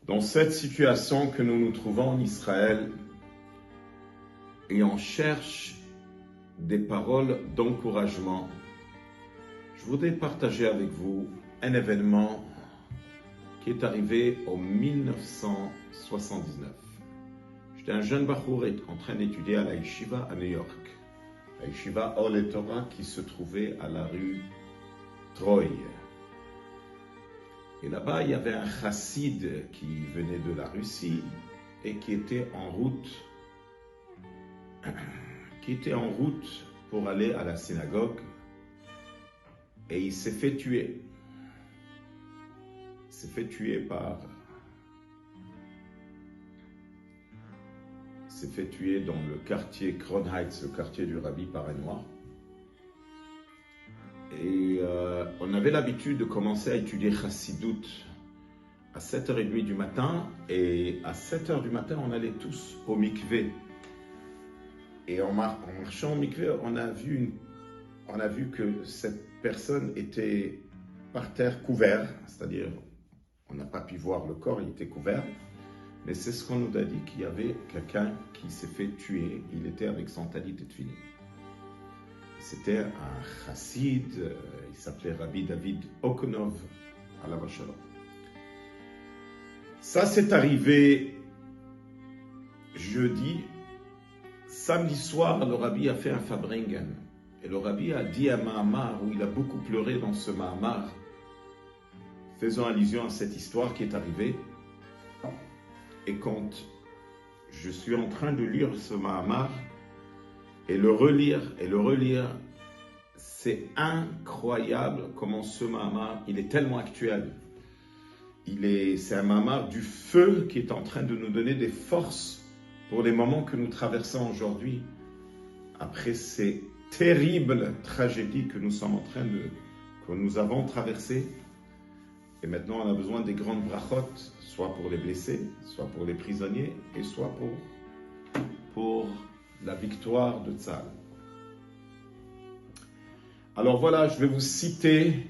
Dans cette situation que nous nous trouvons en Israël, et on cherche des paroles d'encouragement, je voudrais partager avec vous un événement qui est arrivé en 1979. J'étais un jeune bachour en train d'étudier à la Yeshiva à New York, la Yeshiva Or Torah qui se trouvait à la rue Troy. Et là-bas, il y avait un chassid qui venait de la Russie et qui était en route pour aller à la synagogue, et il s'est fait tuer. Il s'est fait tuer dans le quartier Crown Heights, le quartier du Rabbi, par un noir. Et on avait l'habitude de commencer à étudier Chassidut à 7h30 du matin, et à 7h du matin, on allait tous au mikvé. Et en marchant au mikvé, on a vu que cette personne était par terre couvert, c'est-à-dire on n'a pas pu voir le corps, il était couvert, mais c'est ce qu'on nous a dit, qu'il y avait quelqu'un qui s'est fait tuer, il était avec son talit et tefillin. C'était un chassid, il s'appelait Rabbi David Okonov, alav shalom. Ça s'est arrivé jeudi. Samedi soir, le Rabbi a fait un Fabringen. Et le Rabbi a dit un Mahamar, où il a beaucoup pleuré dans ce Mahamar, faisant allusion à cette histoire qui est arrivée. Et quand je suis en train de lire ce Mahamar, et le relire, c'est incroyable comment ce Mahamar, il est tellement actuel. C'est un Mahamar du feu qui est en train de nous donner des forces pour les moments que nous traversons aujourd'hui. Après ces terribles tragédies que nous avons traversées. Et maintenant, on a besoin des grandes brachot, soit pour les blessés, soit pour les prisonniers, et soit pour la victoire de Tzahal. Alors voilà, je vais vous citer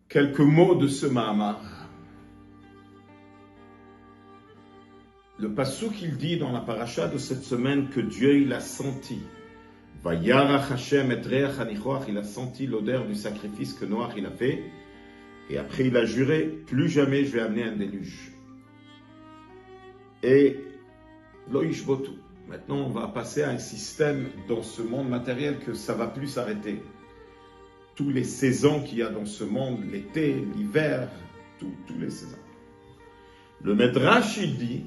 quelques mots de ce Mahamar. Le passouk, il dit dans la paracha de cette semaine que Dieu, il a senti. Vayarach Hashem et reach hanichoach, il a senti l'odeur du sacrifice que Noach il a fait. Et après, il a juré, plus jamais je vais amener un déluge. Et lo yishbotu. Maintenant, on va passer à un système dans ce monde matériel que ça ne va plus s'arrêter. Tous les saisons qu'il y a dans ce monde, l'été, l'hiver, tous les saisons. Le Medrash, il dit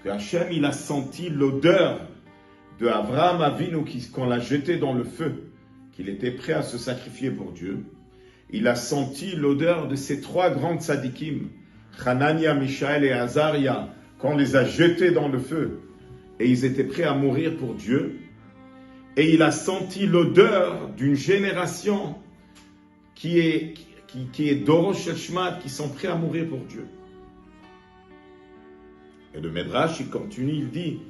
que Hachem, il a senti l'odeur de Avraham Avinu qu'on l'a jeté dans le feu, qu'il était prêt à se sacrifier pour Dieu. Il a senti l'odeur de ces trois grandes tzadikim, Hanania, Mishaël et Azaria, qu'on les a jetés dans le feu, et ils étaient prêts à mourir pour Dieu. Et il a senti l'odeur d'une génération qui est Dorosh Shema, qui sont prêts à mourir pour Dieu. Et le Medrash, il continue, il dit,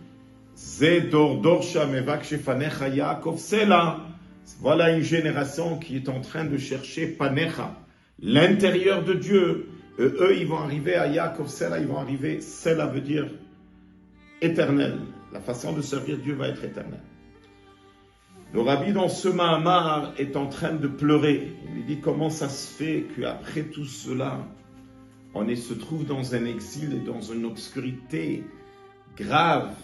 voilà une génération qui est en train de chercher Panecha, l'intérieur de Dieu. Eux, ils vont arriver à Yaakov Sela, ils vont arriver, Sela veut dire éternel. La façon de servir Dieu va être éternelle. Le Rabbi, dans ce Mahamar, est en train de pleurer. Il lui dit comment ça se fait qu'après tout cela, on se trouve dans un exil et dans une obscurité grave,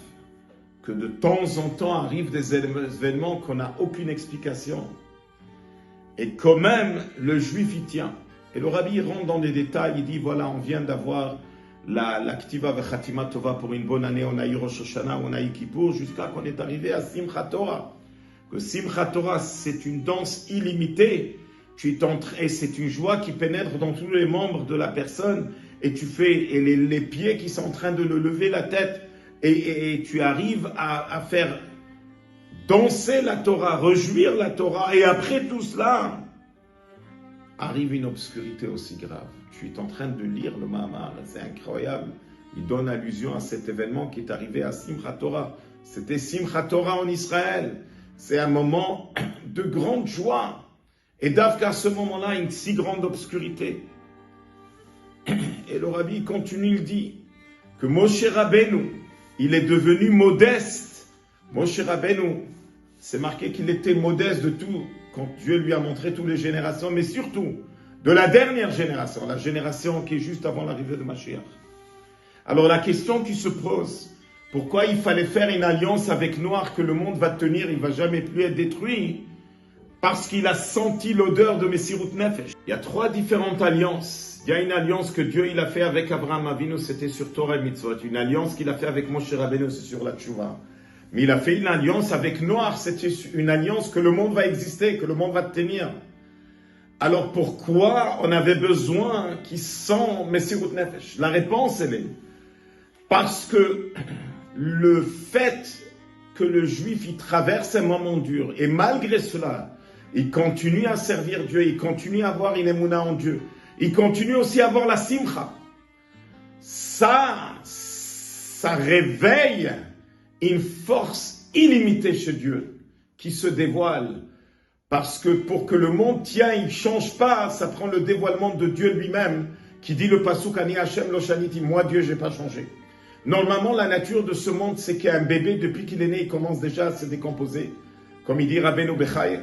que de temps en temps arrivent des événements qu'on n'a aucune explication. Et quand même, le juif y tient. Et le Rabbi rentre dans les détails, il dit, voilà, on vient d'avoir la Ktiva Vechatima Tova pour une bonne année, on a eu Rosh Hashanah, on a eu Kippour, jusqu'à qu'on est arrivé à Simchat Torah. Que Simchat Torah, c'est une danse illimitée, et c'est une joie qui pénètre dans tous les membres de la personne, et les pieds qui sont en train de le lever la tête, et tu arrives à faire danser la Torah, rejouir la Torah, et après tout cela, arrive une obscurité aussi grave. Tu es en train de lire le Mahamar, c'est incroyable. Il donne allusion à cet événement qui est arrivé à Simchat Torah. C'était Simchat Torah en Israël. C'est un moment de grande joie. Et d'avant qu'à ce moment-là, une si grande obscurité. et le Rabbi continue, il dit que Moshe Rabbeinu, il est devenu modeste. Moshe Rabbeinu, c'est marqué qu'il était modeste de tout, quand Dieu lui a montré toutes les générations, mais surtout de la dernière génération, la génération qui est juste avant l'arrivée de Mashiach. Alors la question qui se pose, pourquoi il fallait faire une alliance avec Noir que le monde va tenir, il ne va jamais plus être détruit? Parce qu'il a senti l'odeur de Messirut Nefesh. Il y a 3 différentes alliances. Il y a une alliance que Dieu il a fait avec Abraham Avinu, c'était sur Torah et Mitzvot. Une alliance qu'il a fait avec Moshe Rabbeinu, c'est sur la Tchouva. Mais il a fait une alliance avec Noir, c'était une alliance que le monde va exister, que le monde va tenir. Alors pourquoi on avait besoin qu'il sent Messirut Nefesh? La réponse, elle est parce que le fait que le juif il traverse un moment dur, et malgré cela, il continue à servir Dieu, il continue à avoir une émouna en Dieu, il continue aussi à avoir la simcha. Ça réveille une force illimitée chez Dieu qui se dévoile. Parce que pour que le monde tienne, il ne change pas, ça prend le dévoilement de Dieu lui-même, qui dit le pasuk Ani Hashem lo shaniti, moi Dieu, je n'ai pas changé. Normalement, la nature de ce monde, c'est qu'un bébé, depuis qu'il est né, il commence déjà à se décomposer. Comme il dit Rabbeinu Bechai,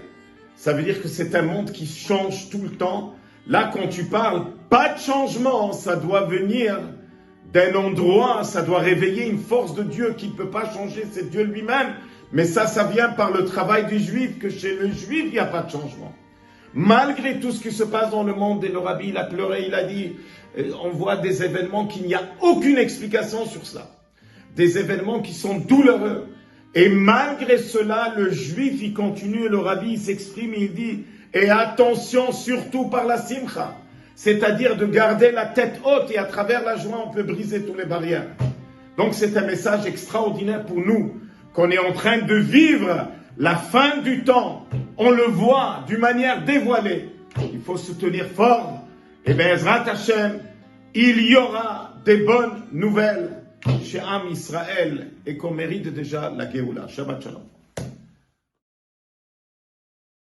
ça veut dire que c'est un monde qui change tout le temps. Là, quand tu parles, pas de changement, ça doit venir d'un endroit, ça doit réveiller une force de Dieu qui ne peut pas changer, c'est Dieu lui-même. Mais ça vient par le travail du juif, que chez le juif, il n'y a pas de changement. Malgré tout ce qui se passe dans le monde, et le Rabbi, il a pleuré, il a dit, on voit des événements qu'il n'y a aucune explication sur cela. Des événements qui sont douloureux. Et malgré cela, le juif, il continue, le Rabbi, il s'exprime, il dit, et attention surtout par la simcha. C'est-à-dire de garder la tête haute, et à travers la joie, on peut briser toutes les barrières. Donc c'est un message extraordinaire pour nous, qu'on est en train de vivre la fin du temps. On le voit d'une manière dévoilée. Il faut se tenir fort. Et bien, Ezrat Hashem, il y aura des bonnes nouvelles chez Am Israël et qu'on mérite déjà la Géoula. Shabbat Shalom.